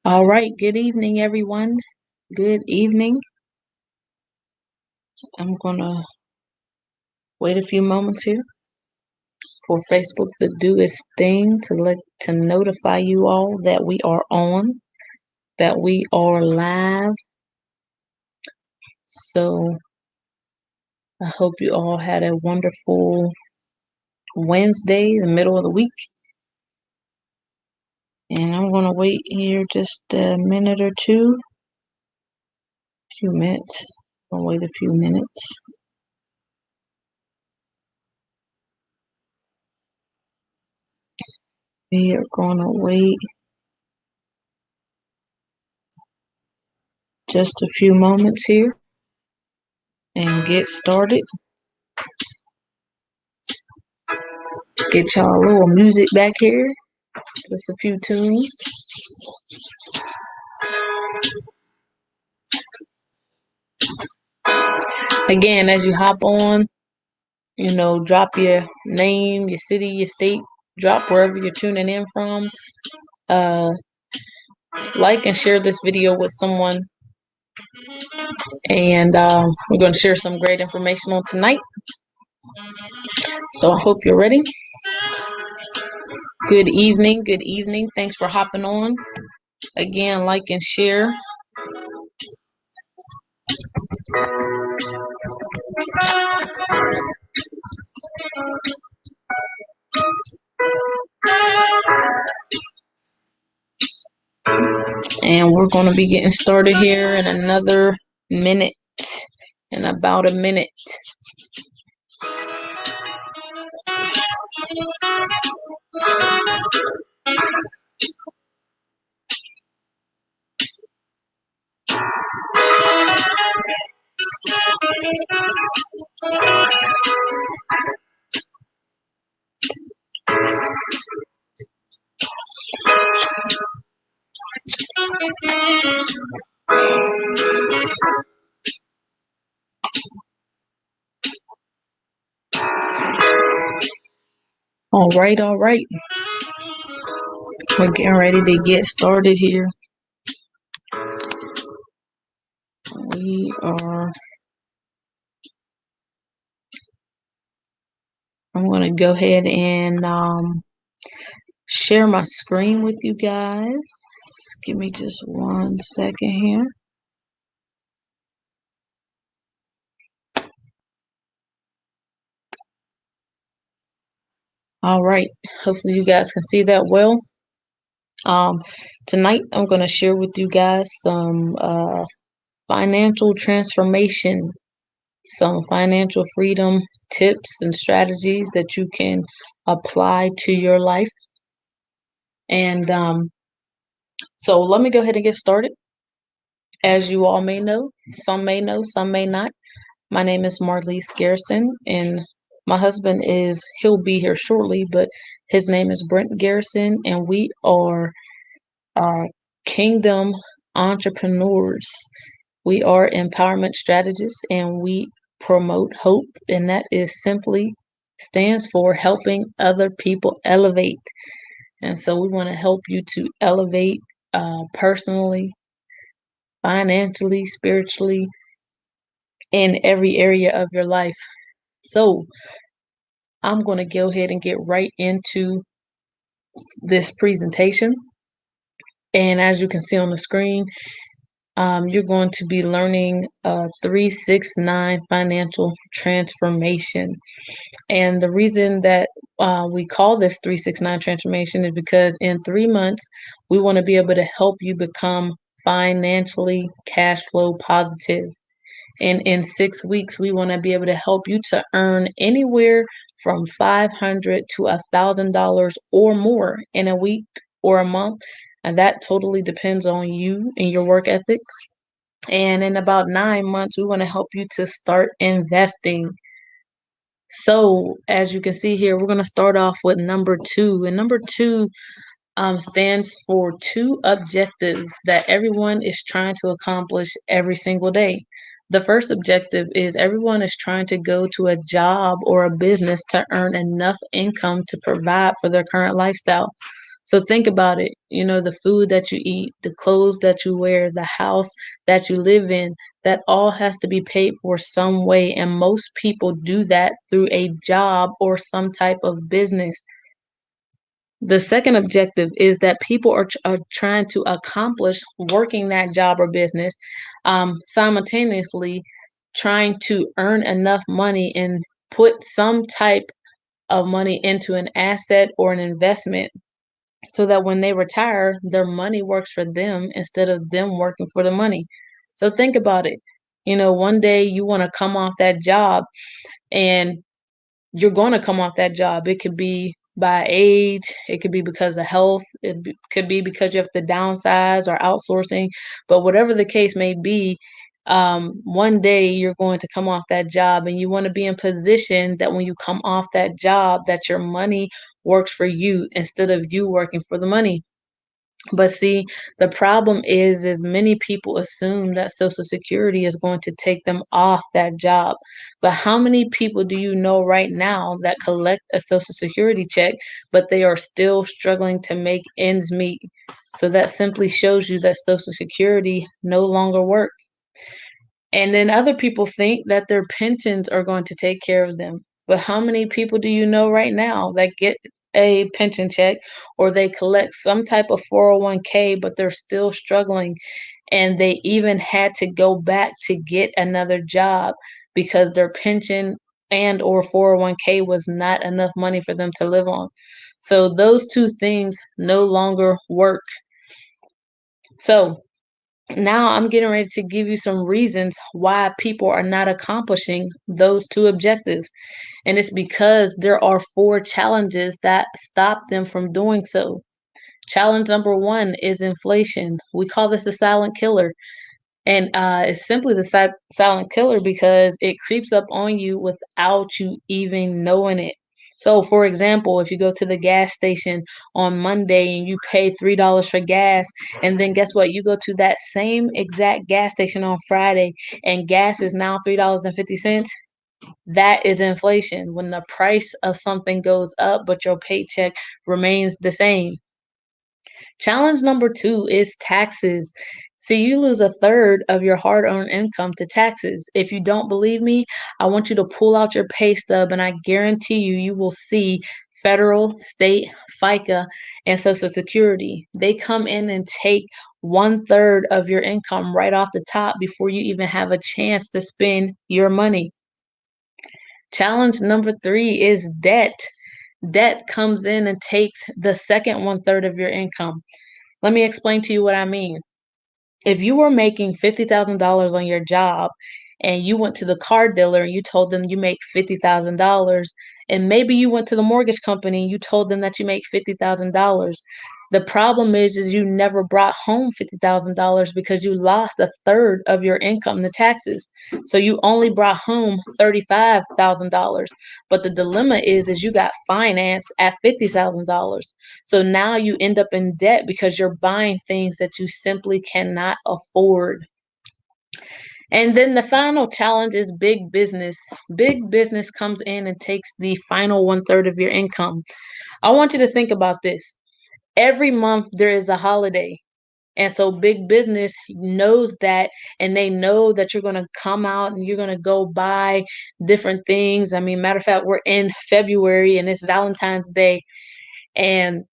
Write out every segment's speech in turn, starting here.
All right, good evening, everyone. Good evening. I'm gonna wait a few moments here for Facebook to do its thing to notify you all that we are on, that we are live. So I hope you all had a wonderful Wednesday, the middle of the week. And I'm gonna wait here just a minute or two. Few minutes. I'll wait a few minutes. We are gonna wait just a few moments here and get started. Get y'all a little music back here. Just a few tunes. Again, as you hop on, drop your name, your city, your state, drop wherever you're tuning in from. Like and share this video with someone. And we're going to share some great information on tonight. So I hope you're ready. Good evening. Good evening. Thanks for hopping on. Again, like and share. And we're going to be getting started here in another minute. In about a minute. All right. We're getting ready to get started here. I'm going to go ahead and share my screen with you guys. Give me just 1 second here. All right. Hopefully you guys can see that well. Tonight I'm going to share with you guys some financial transformation, some financial freedom tips and strategies that you can apply to your life. And so let me go ahead and get started. As you all may know, some may not. My name is Marlise Garrison, and my husband he'll be here shortly, but his name is Brent Garrison, and we are Kingdom entrepreneurs. We are empowerment strategists, and we promote hope, and that is simply stands for helping other people elevate. And so we want to help you to elevate personally, financially, spiritually, in every area of your life. So I'm going to go ahead and get right into this presentation. And as you can see on the screen, you're going to be learning 369 financial transformation. And the reason that we call this 369 transformation is because in 3 months, we want to be able to help you become financially cash flow positive. And in 6 weeks, we want to be able to help you to earn anywhere from $500 to $1,000 or more in a week or a month. And that totally depends on you and your work ethic. And in about 9 months, we want to help you to start investing. So as you can see here, we're going to start off with number 2. And number 2 stands for 2 objectives that everyone is trying to accomplish every single day. The first objective is everyone is trying to go to a job or a business to earn enough income to provide for their current lifestyle. So think about it. You know, the food that you eat, the clothes that you wear, the house that you live in, that all has to be paid for some way. And most people do that through a job or some type of business. The second objective is that people are trying to accomplish working that job or business, simultaneously trying to earn enough money and put some type of money into an asset or an investment so that when they retire, their money works for them instead of them working for the money. So think about it. You know, one day you want to come off that job and you're going to come off that job. It could be by age, it could be because of health, could be because you have to downsize or outsourcing. But whatever the case may be, one day you're going to come off that job, and you want to be in position that when you come off that job, that your money works for you instead of you working for the money. But see, the problem is many people assume that Social Security is going to take them off that job. But how many people do you know right now that collect a Social Security check, but they are still struggling to make ends meet? So that simply shows you that Social Security no longer works. And then other people think that their pensions are going to take care of them. But how many people do you know right now that get a pension check or they collect some type of 401k, but they're still struggling and they even had to go back to get another job because their pension and or 401k was not enough money for them to live on. So those two things no longer work. So now I'm getting ready to give you some reasons why people are not accomplishing those two objectives. And it's because there are four challenges that stop them from doing so. Challenge number one is inflation. We call this the silent killer. And it's simply the silent killer because it creeps up on you without you even knowing it. So, for example, if you go to the gas station on Monday and you pay $3 for gas, and then guess what? You go to that same exact gas station on Friday and gas is now $3.50. That is inflation when the price of something goes up, but your paycheck remains the same. Challenge number two is taxes. See, you lose a third of your hard earned income to taxes. If you don't believe me, I want you to pull out your pay stub, and I guarantee you, you will see federal, state, FICA, and Social Security. They come in and take one third of your income right off the top before you even have a chance to spend your money. Challenge number three is debt. Debt comes in and takes the second one third of your income. Let me explain to you what I mean. If you were making $50,000 on your job and you went to the car dealer and you told them you make $50,000, and maybe you went to the mortgage company and you told them that you make $50,000, the problem is you never brought home $50,000 because you lost a third of your income to taxes. So you only brought home $35,000. But the dilemma is you got financed at $50,000. So now you end up in debt because you're buying things that you simply cannot afford. And then the final challenge is big business. Big business comes in and takes the final one third of your income. I want you to think about this. Every month there is a holiday. And so big business knows that, and they know that you're going to come out and you're going to go buy different things. I mean, matter of fact, we're in February and it's Valentine's Day, and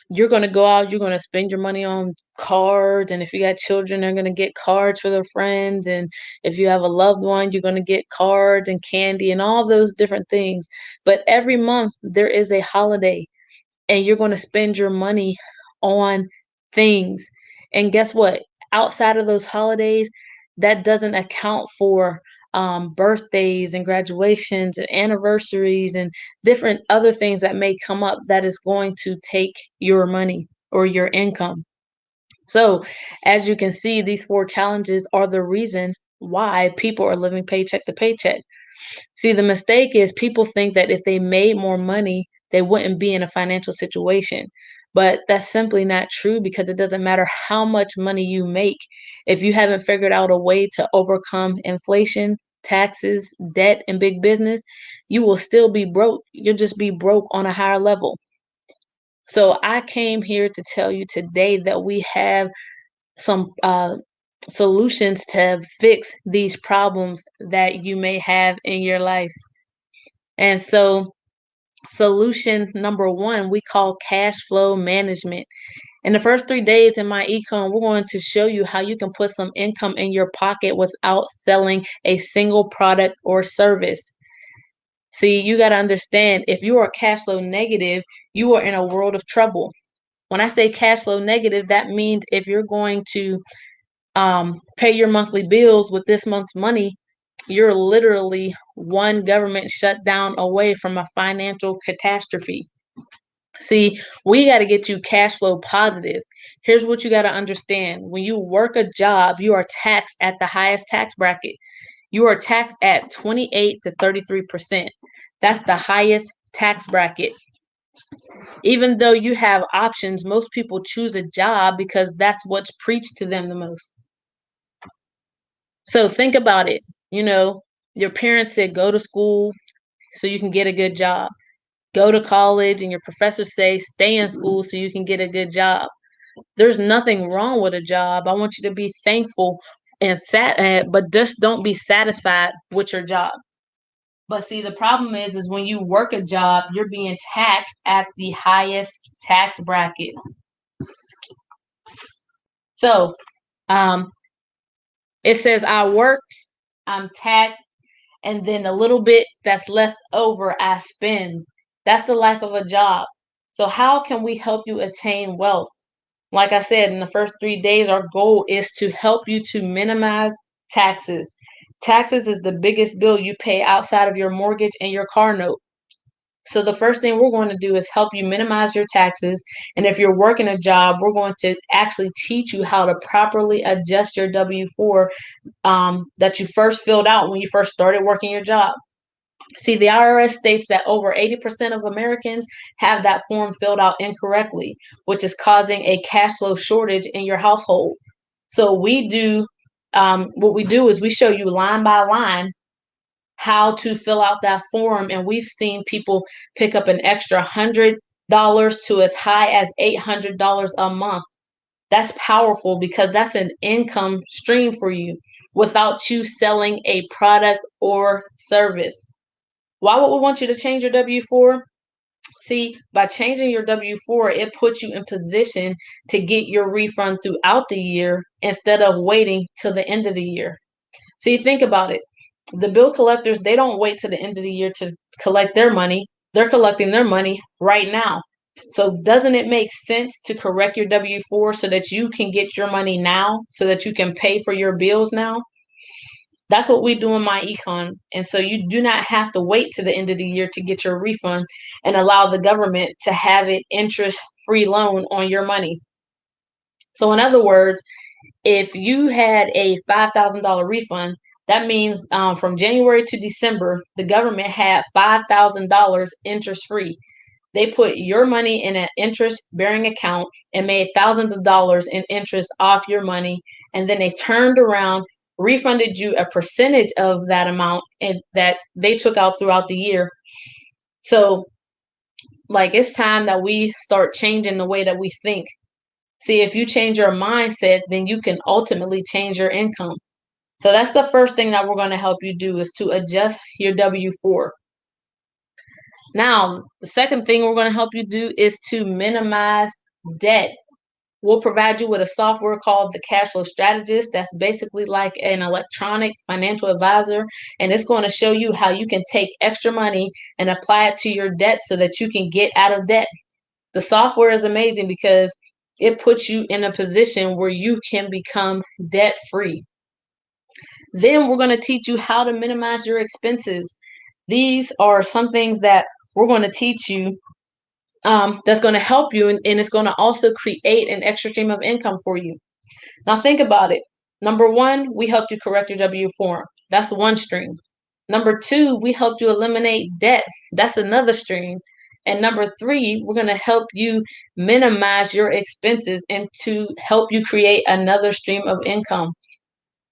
you're going to go out, you're going to spend your money on cards. And if you got children, they're going to get cards for their friends. And if you have a loved one, you're going to get cards and candy and all those different things. But every month there is a holiday and you're going to spend your money on things. And guess what? Outside of those holidays, that doesn't account for birthdays and graduations and anniversaries and different other things that may come up that is going to take your money or your income. So, as you can see, these four challenges are the reason why people are living paycheck to paycheck. See, the mistake is people think that if they made more money, they wouldn't be in a financial situation. But that's simply not true, because it doesn't matter how much money you make. If you haven't figured out a way to overcome inflation, taxes, debt, and big business, you will still be broke. You'll just be broke on a higher level. So I came here to tell you today that we have some solutions to fix these problems that you may have in your life. And so, solution number one, we call cash flow management. In the first 3 days in my econ, we're going to show you how you can put some income in your pocket without selling a single product or service. See, you got to understand, if you are cash flow negative, you are in a world of trouble. When I say cash flow negative, that means if you're going to pay your monthly bills with this month's money, you're literally one government shutdown away from a financial catastrophe. See, we got to get you cash flow positive. Here's what you got to understand. When you work a job, you are taxed at the highest tax bracket. You are taxed at 28 to 33%. That's the highest tax bracket. Even though you have options, most people choose a job because that's what's preached to them the most. So think about it. Your parents said go to school so you can get a good job. Go to college, and your professors say stay in school so you can get a good job. There's nothing wrong with a job. I want you to be thankful and but just don't be satisfied with your job. But see, the problem is when you work a job, you're being taxed at the highest tax bracket. So, it says I work, I'm taxed, and then the little bit that's left over, I spend. That's the life of a job. So how can we help you attain wealth? Like I said, in the first 3 days, our goal is to help you to minimize taxes. Taxes is the biggest bill you pay outside of your mortgage and your car note. So the first thing we're going to do is help you minimize your taxes. And if you're working a job, we're going to actually teach you how to properly adjust your W-4 that you first filled out when you first started working your job. See, the IRS states that over 80% of Americans have that form filled out incorrectly, which is causing a cash flow shortage in your household. So what we do is we show you line by line how to fill out that form, and we've seen people pick up an extra $100 to as high as $800 a month. That's powerful because that's an income stream for you without you selling a product or service. Why would we want you to change your W-4? See, by changing your W-4, it puts you in position to get your refund throughout the year instead of waiting till the end of the year. See, think about it. The bill collectors, they don't wait till the end of the year to collect their money. They're collecting their money right now. So doesn't it make sense to correct your W-4 so that you can get your money now, so that you can pay for your bills now? That's what we do in my econ. And so you do not have to wait to the end of the year to get your refund and allow the government to have it interest-free loan on your money. So in other words, if you had a $5,000 refund, that means from January to December, the government had $5,000 interest-free. They put your money in an interest-bearing account and made thousands of dollars in interest off your money, and then they turned around, refunded you a percentage of that amount and that they took out throughout the year. So, it's time that we start changing the way that we think. See, if you change your mindset, then you can ultimately change your income. So that's the first thing that we're going to help you do, is to adjust your W-4. Now, the second thing we're going to help you do is to minimize debt. We'll provide you with a software called the Cash Flow Strategist. That's basically like an electronic financial advisor, and it's going to show you how you can take extra money and apply it to your debt so that you can get out of debt. The software is amazing because it puts you in a position where you can become debt-free. Then we're going to teach you how to minimize your expenses. These are some things that we're going to teach you that's going to help you, and it's going to also create an extra stream of income for you. Now think about it. Number one, we helped you correct your W-4. That's one stream. Number two, we helped you eliminate debt. That's another stream. And number three, we're going to help you minimize your expenses and to help you create another stream of income.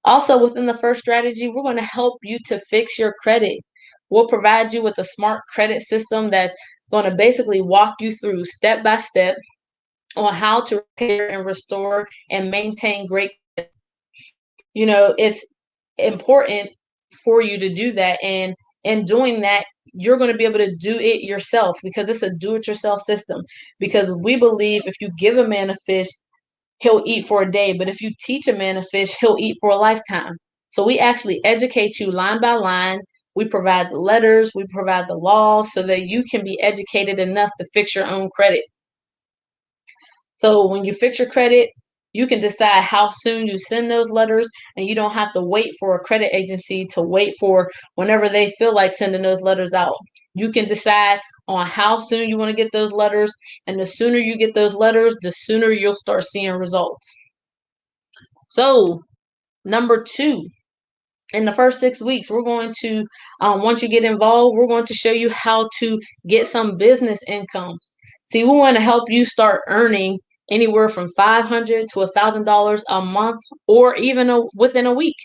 Also, within the first strategy, we're going to help you to fix your credit. We'll provide you with a smart credit system that's going to basically walk you through step by step on how to repair and restore and maintain great. It's important for you to do that. And in doing that, you're going to be able to do it yourself because it's a do it yourself system. Because we believe if you give a man a fish, he'll eat for a day. But if you teach a man a fish, he'll eat for a lifetime. So we actually educate you line by line. We provide the letters, we provide the laws so that you can be educated enough to fix your own credit. So when you fix your credit, you can decide how soon you send those letters, and you don't have to wait for a credit agency to wait for whenever they feel like sending those letters out. You can decide on how soon you want to get those letters, and the sooner you get those letters, the sooner you'll start seeing results. So, number two, in the first 6 weeks, we're going to, once you get involved, we're going to show you how to get some business income. See, we want to help you start earning anywhere from $500 to $1,000 a month, or even within a week.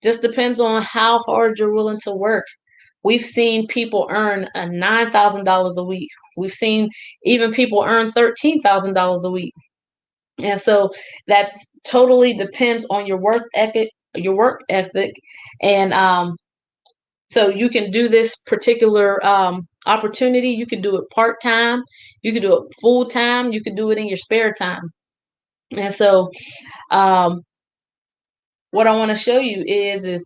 Just depends on how hard you're willing to work. We've seen people earn $9,000 a week. We've seen even people earn $13,000 a week. And so that totally depends on your work ethic, and so you can do this particular opportunity. You can do it part-time, you can do it full-time, you can do it in your spare time. And so what I want to show you is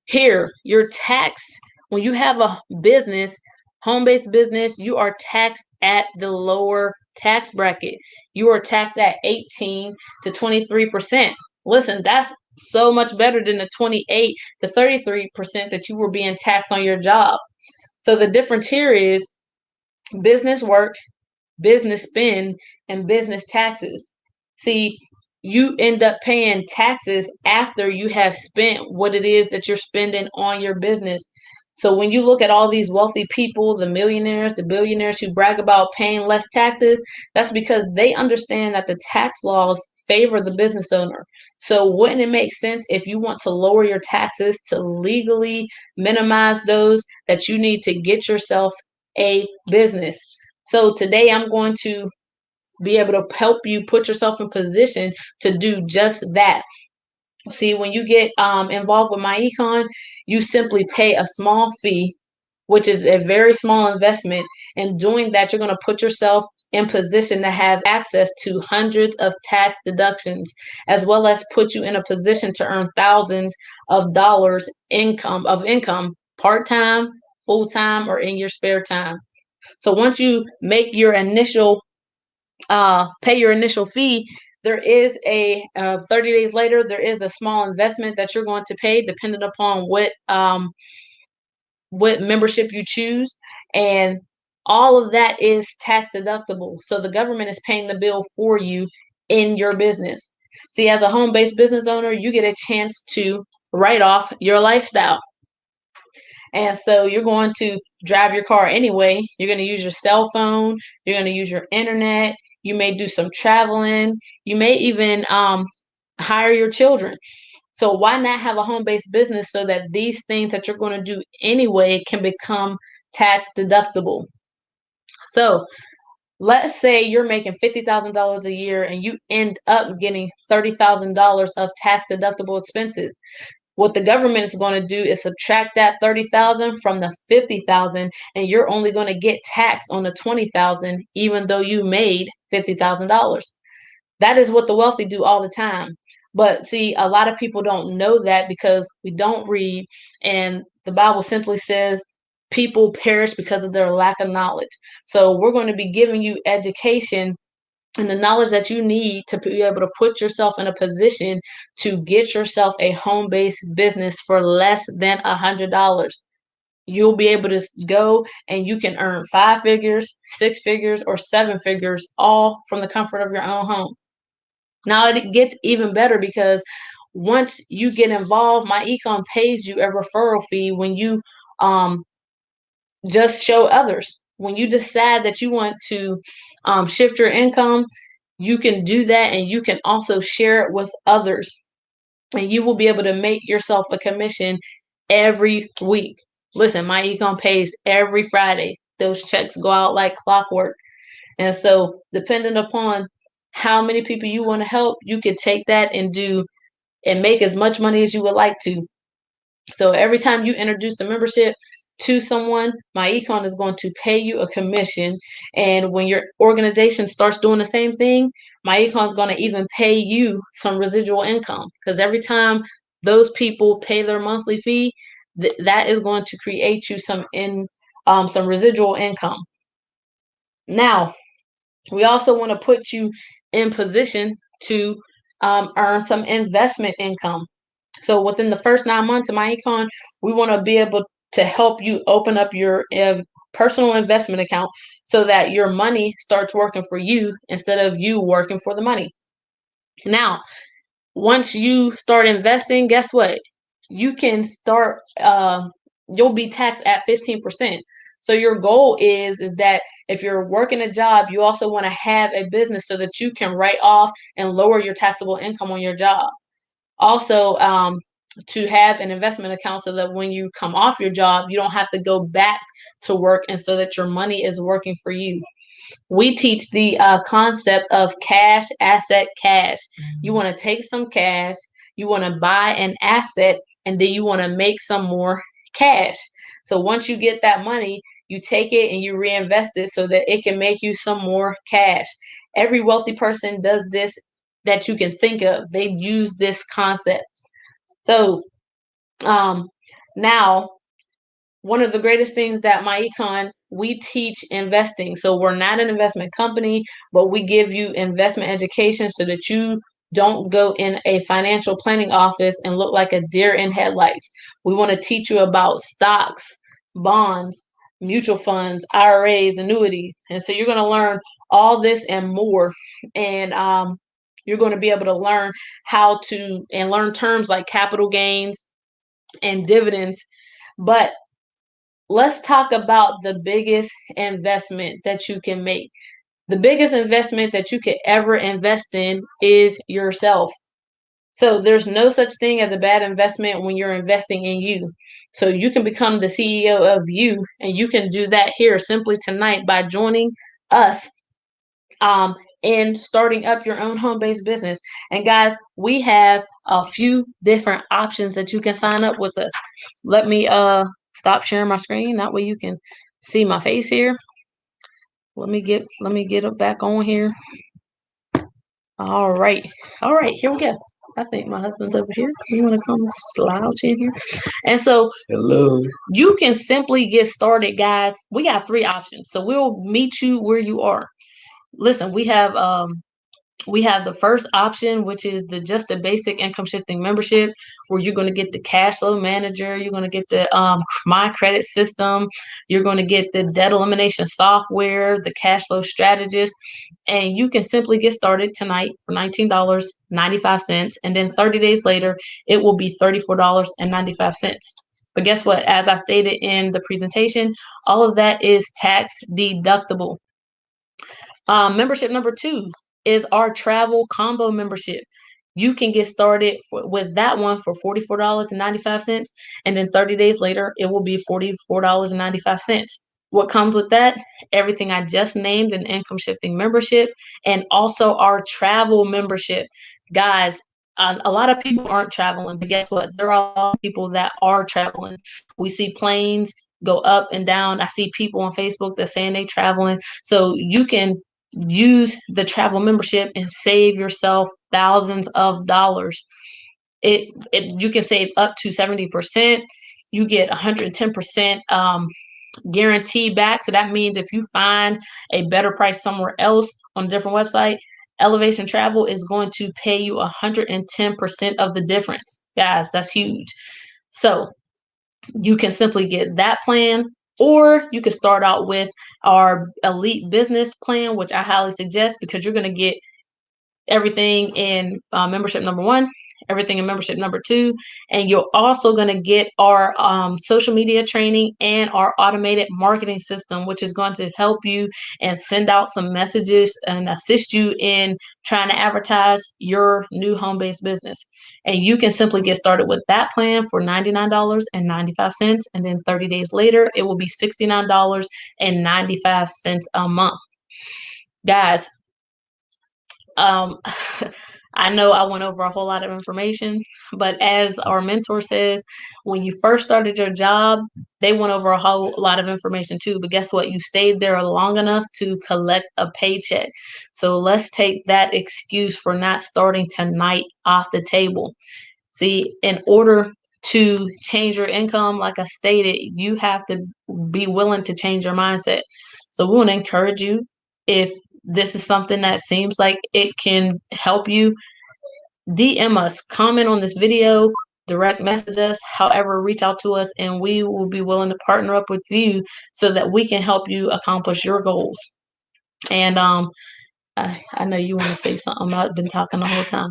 here, your tax, when you have a business, home-based business, you are taxed at the lower tax bracket. You are taxed at 18 to 23%. Listen, that's so much better than the 28 to 33% that you were being taxed on your job. So the difference here is business work, business spend, and business taxes. See, you end up paying taxes after you have spent what it is that you're spending on your business. So when you look at all these wealthy people, the millionaires, the billionaires who brag about paying less taxes, that's because they understand that the tax laws favor the business owner. So wouldn't it make sense, if you want to lower your taxes to legally minimize those, that you need to get yourself a business? So today I'm going to be able to help you put yourself in position to do just that. See, when you get involved with MyEcon, you simply pay a small fee, which is a very small investment. And doing that, you're going to put yourself in position to have access to hundreds of tax deductions, as well as put you in a position to earn thousands of dollars income part-time, full-time, or in your spare time. So once you make your initial pay your initial fee, there is a 30 days later, there is a small investment that you're going to pay, depending upon what membership you choose, and all of that is tax deductible. So the government is paying the bill for you in your business. See, as a home-based business owner, you get a chance to write off your lifestyle. And so you're going to drive your car anyway. You're going to use your cell phone. You're going to use your internet. You may do some traveling. You may even hire your children. So why not have a home-based business so that these things that you're going to do anyway can become tax deductible? So let's say you're making $50,000 a year and you end up getting $30,000 of tax deductible expenses. What the government is going to do is subtract that 30,000 from the 50,000, and you're only going to get taxed on the 20,000, even though you made $50,000. That is what the wealthy do all the time. But see, a lot of people don't know that because we don't read, and the Bible simply says people perish because of their lack of knowledge. So we're going to be giving you education and the knowledge that you need to be able to put yourself in a position to get yourself a home-based business for less than $100. You'll be able to go and you can earn 5 figures, 6 figures, or 7 figures, all from the comfort of your own home. Now it gets even better because once you get involved, MyEcon pays you a referral fee when you just show others. when you decide that you want to shift your income, you can do that, and you can also share it with others, and you will be able to make yourself a commission every week. Listen, my econ pays every Friday. Those checks go out like clockwork. And so, depending upon how many people you want to help, you can take that and do and make as much money as you would like to. So every time you introduce the membership to someone, MyEcon is going to pay you a commission. And when your organization starts doing the same thing, MyEcon is going to even pay you some residual income, because every time those people pay their monthly fee, that is going to create you some residual income. Now, we also want to put you in position to earn some investment income. So within the first 9 months of MyEcon, we want to be able to help you open up your personal investment account so that your money starts working for you instead of you working for the money. Now, once you start investing, guess what? You can start, you'll be taxed at 15%. So your goal is that if you're working a job, you also want to have a business so that you can write off and lower your taxable income on your job. Also, to have an investment account so that when you come off your job, you don't have to go back to work, and so that your money is working for you. We teach the concept of cash, asset, cash. You want to take some cash, you want to buy an asset, and then you want to make some more cash. So once you get that money, you take it and you reinvest it so that it can make you some more cash. Every wealthy person does this that you can think of. They use this concept. So now, one of the greatest things that MyEcon, we teach investing. So we're not an investment company, but we give you investment education so that you don't go in a financial planning office and look like a deer in headlights. We want to teach you about stocks, bonds, mutual funds, IRAs, annuities. And so you're going to learn all this and more. And you're going to be able to learn how to and learn terms like capital gains and dividends. But let's talk about the biggest investment that you can make. The biggest investment that you could ever invest in is yourself. So there's no such thing as a bad investment when you're investing in you. So you can become the CEO of you, and you can do that here simply tonight by joining us in starting up your own home-based business. And guys, we have a few different options that you can sign up with us. Let me stop sharing my screen. That way you can see my face here. Let me get it back on here. All right, here we go. I think my husband's over here. You want to come slouch in here? And so, hello. You can simply get started, guys. We got 3 options. So we'll meet you where you are. Listen, we have the first option, which is just the basic income shifting membership, where you're going to get the cash flow manager, you're going to get the my credit system, you're going to get the debt elimination software, the cash flow strategist, and you can simply get started tonight for $19.95, and then 30 days later it will be $34.95. But guess what? As I stated in the presentation, all of that is tax deductible. Membership number 2 is our travel combo membership. You can get started with that one for $44.95, and then 30 days later, it will be $44.95. What comes with that? Everything I just named, an income shifting membership, and also our travel membership. Guys, a lot of people aren't traveling, but guess what? There are a lot of people that are traveling. We see planes go up and down. I see people on Facebook that saying they traveling. So you can use the travel membership and save yourself thousands of dollars. You can save up to 70%. You get 110% guarantee back. So that means if you find a better price somewhere else on a different website, Elevation Travel is going to pay you 110% of the difference. Guys, that's huge. So you can simply get that plan, or you can start out with our elite business plan, which I highly suggest, because you're going to get everything in membership number 1, everything in membership number 2. And you're also going to get our social media training and our automated marketing system, which is going to help you and send out some messages and assist you in trying to advertise your new home-based business. And you can simply get started with that plan for $99.95. And then 30 days later, it will be $69.95 a month. Guys, I know I went over a whole lot of information, but as our mentor says, when you first started your job, they went over a whole lot of information too. But guess what? You stayed there long enough to collect a paycheck. So let's take that excuse for not starting tonight off the table. See, in order to change your income, like I stated, you have to be willing to change your mindset. So we want to encourage you, if this is something that seems like it can help you, DM us, comment on this video, direct message us, however, reach out to us, and we will be willing to partner up with you so that we can help you accomplish your goals. And I know you want to say something. I've been talking the whole time.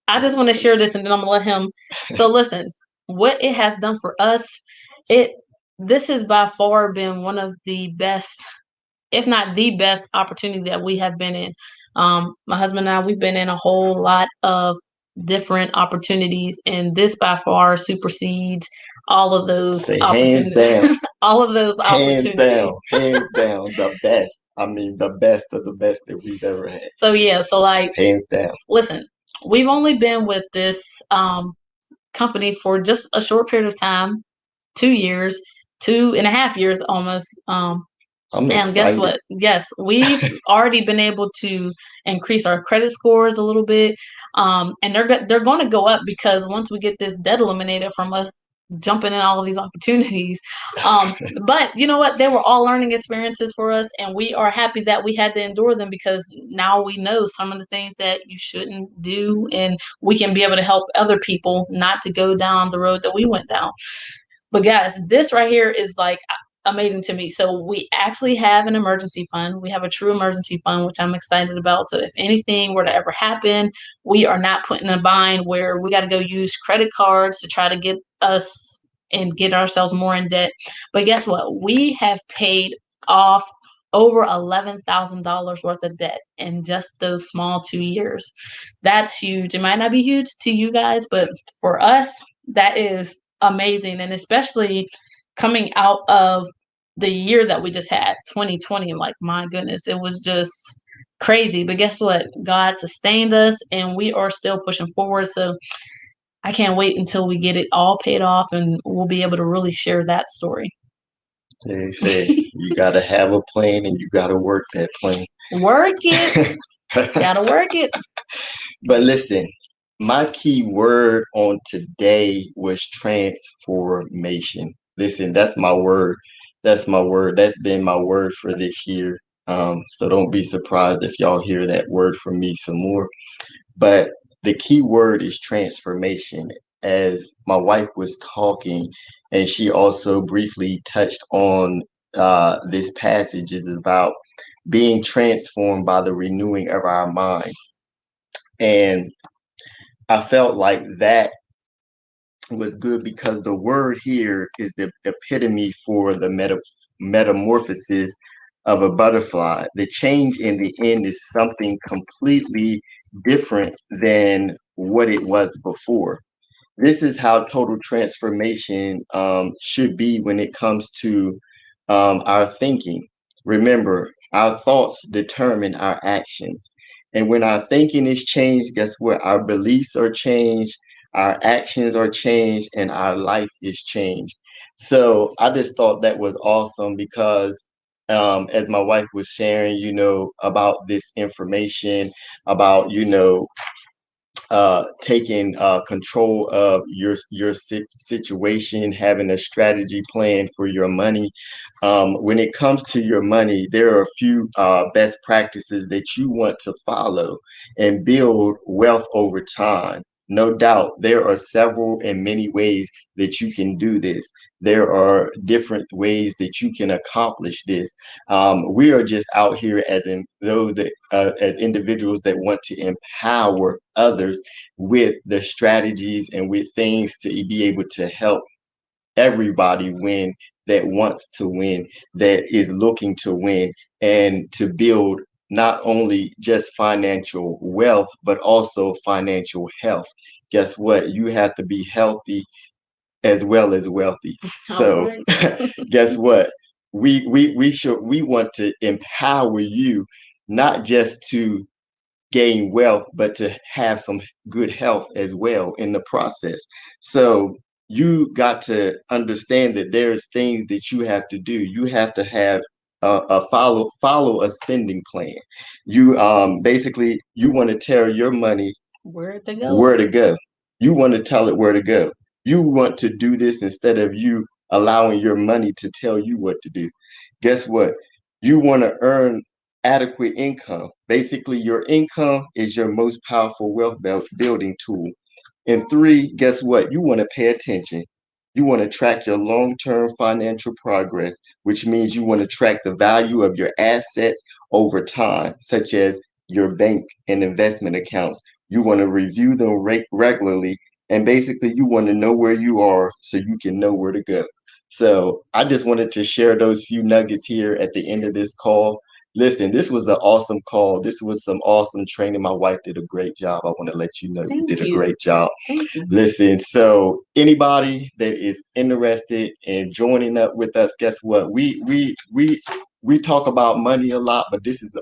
I just want to share this, and then I'm gonna let him. So listen, what it has done for us, this has by far been one of the best, if not the best, opportunity that we have been in. My husband and I, we've been in a whole lot of different opportunities, and this by far supersedes all of those opportunities. Hands down. All of those Hands opportunities. hands down, the best. I mean, the best of the best that we've ever had. So yeah, so like, hands down. Listen, we've only been with this company for just a short period of time, 2 years, 2.5 years almost. I'm And excited. guess what? Yes, we've already been able to increase our credit scores a little bit, and they're going to go up because once we get this debt eliminated from us jumping in all of these opportunities. But you know what? They were all learning experiences for us, and we are happy that we had to endure them because now we know some of the things that you shouldn't do, and we can be able to help other people not to go down the road that we went down. But guys, this right here is like amazing to me. So we actually have an emergency fund. We have a true emergency fund, which I'm excited about. So if anything were to ever happen, we are not put in a bind where we got to go use credit cards to try to get us and get ourselves more in debt. But guess what? We have paid off over $11,000 worth of debt in just those small 2 years. That's huge. It might not be huge to you guys, but for us, that is amazing. And especially coming out of the year that we just had, 2020, like, my goodness, it was just crazy. But guess what? God sustained us and we are still pushing forward. So I can't wait until we get it all paid off and we'll be able to really share that story. They say you got to have a plan and you got to work that plan. Work it. Gotta work it. But listen, my key word on today was transformation. Listen, that's my word. That's my word. That's been my word for this year. So don't be surprised if y'all hear that word from me some more. But the key word is transformation. As my wife was talking, and she also briefly touched on this passage, is about being transformed by the renewing of our mind. And I felt like that was good because the word here is the epitome for the metamorphosis of a butterfly. The change in the end is something completely different than what it was before. This is how total transformation should be when it comes to our thinking. Remember, our thoughts determine our actions. And when our thinking is changed, guess what? Our beliefs are changed, our actions are changed, and our life is changed. So I just thought that was awesome because as my wife was sharing, about this information, about, taking control of your situation, having a strategy plan for your money. When it comes to your money, there are a few best practices that you want to follow and build wealth over time. No doubt, there are several and many ways that you can do this. There are different ways that you can accomplish this. We are just out here as in those that as individuals that want to empower others with the strategies and with things to be able to help everybody win, that wants to win, that is looking to win, and to build not only just financial wealth, but also financial health. Guess what? You have to be healthy as well as wealthy. So guess what? We want to empower you not just to gain wealth, but to have some good health as well in the process. So you got to understand that there's things that you have to do. You have to have a follow a spending plan. You basically you want to tell your money Where to go? where to go. You want to tell it where to go. You want to do this instead of you allowing your money to tell you what to do. Guess what? You want to earn adequate income. Basically, your income is your most powerful wealth building tool. And three, guess what? You want to pay attention. You want to track your long-term financial progress, which means you want to track the value of your assets over time, such as your bank and investment accounts. You want to review them regularly, and basically you want to know where you are so you can know where to go. So I just wanted to share those few nuggets here at the end of this call. Listen, this was an awesome call. This was some awesome training. My wife did a great job. I want to let you know you did a great job. Thank you. Listen, so anybody that is interested in joining up with us, guess what? We talk about money a lot, but this is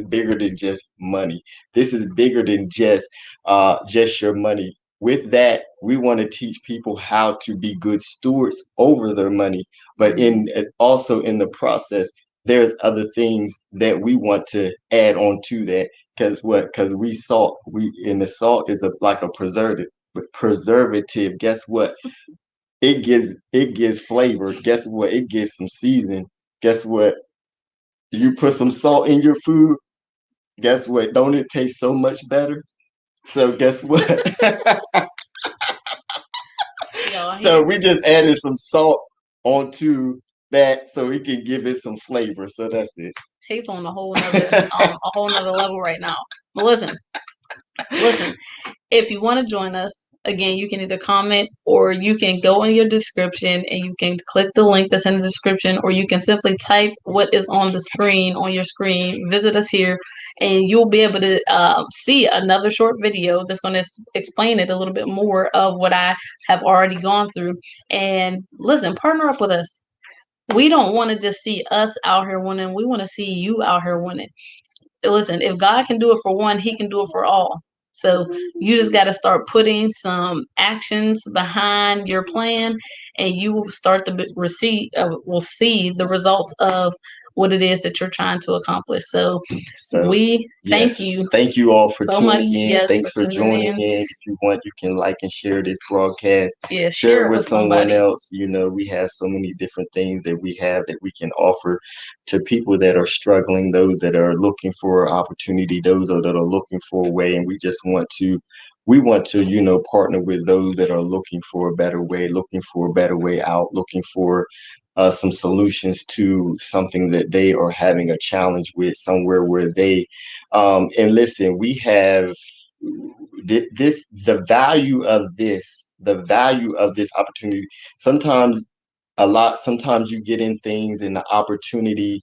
bigger than just money. This is bigger than just your money. With that, we want to teach people how to be good stewards over their money, but in also in the process, there's other things that we want to add on to that. Because what? Because we in the salt is like a preservative. Guess what? It gives flavor. Guess what? It gives some season. Guess what? You put some salt in your food, guess what? Don't it taste so much better? So guess what? So we just added some salt onto that so we can give it some flavor. So that's it. Tastes on a whole nother level right now. But listen, if you want to join us, again, you can either comment or you can go in your description and you can click the link that's in the description, or you can simply type what is on the screen, on your screen, visit us here, and you'll be able to see another short video that's going to explain it a little bit more of what I have already gone through. And listen, partner up with us. We don't want to just see us out here winning. We want to see you out here winning. Listen, if God can do it for one, he can do it for all. So you just got to start putting some actions behind your plan, and you will start to will see the results of what it is that you're trying to accomplish. So we thank you. Thank you all for so tuning much. in. Yes, Thanks for joining in. If you want, you can like and share this broadcast. Yeah, share it with someone somebody else. You know, we have so many different things that we have that we can offer to people that are struggling, those that are looking for opportunity, those that are looking for a way. And we want to, you know, partner with those that are looking for a better way, looking for a better way out, looking for some solutions to something that they are having a challenge with, somewhere where they and listen, we have the value of this opportunity. Sometimes you get in things and the opportunity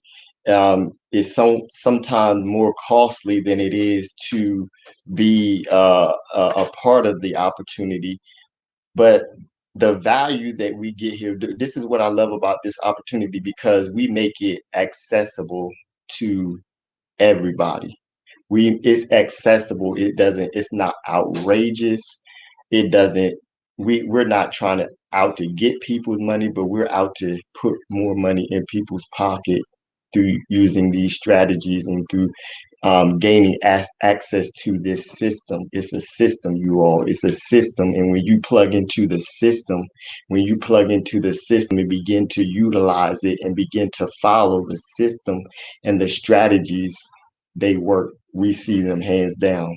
is sometimes more costly than it is to be a part of the opportunity. But the value that we get here, this is what I love about this opportunity, because we make it accessible to everybody. It's accessible. It's not outrageous. It doesn't, we're not trying to out to get people's money, but we're out to put more money in people's pocket through using these strategies and through gaining access to this system. It's a system, you all. It's a system. And when you plug into the system, and begin to utilize it and begin to follow the system and the strategies, they work. We see them hands down.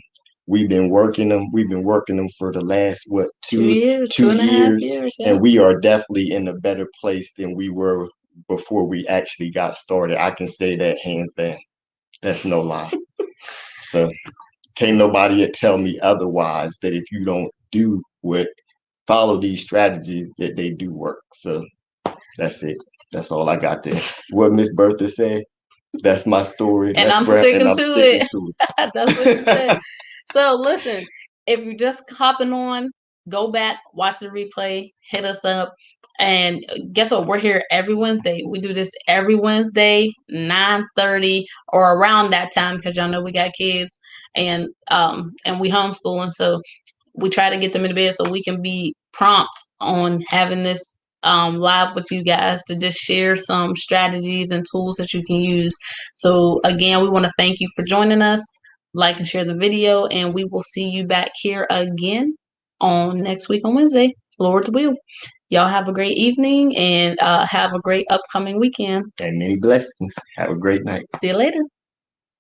We've been working them. We've been working them for the last, what, 2 years, 2 years. 2.5 years. Yeah. And we are definitely in a better place than we were before we actually got started. I can say that hands down. That's no lie. So can't nobody tell me otherwise, that if you don't follow these strategies, that they do work. So that's it. That's all I got there. What Miss Bertha said, that's my story. And I'm sticking to it. to That's what she said. So listen, if you're just hopping on, go back, watch the replay, hit us up. And guess what? We're here every Wednesday. We do this every Wednesday, 9:30 or around that time, because y'all know we got kids and we homeschooling. So we try to get them in bed so we can be prompt on having this live with you guys to just share some strategies and tools that you can use. So again, we want to thank you for joining us. Like and share the video, and we will see you back here again on next week on Wednesday. Lord's will. Y'all have a great evening and have a great upcoming weekend. And many blessings. Have a great night. See you later.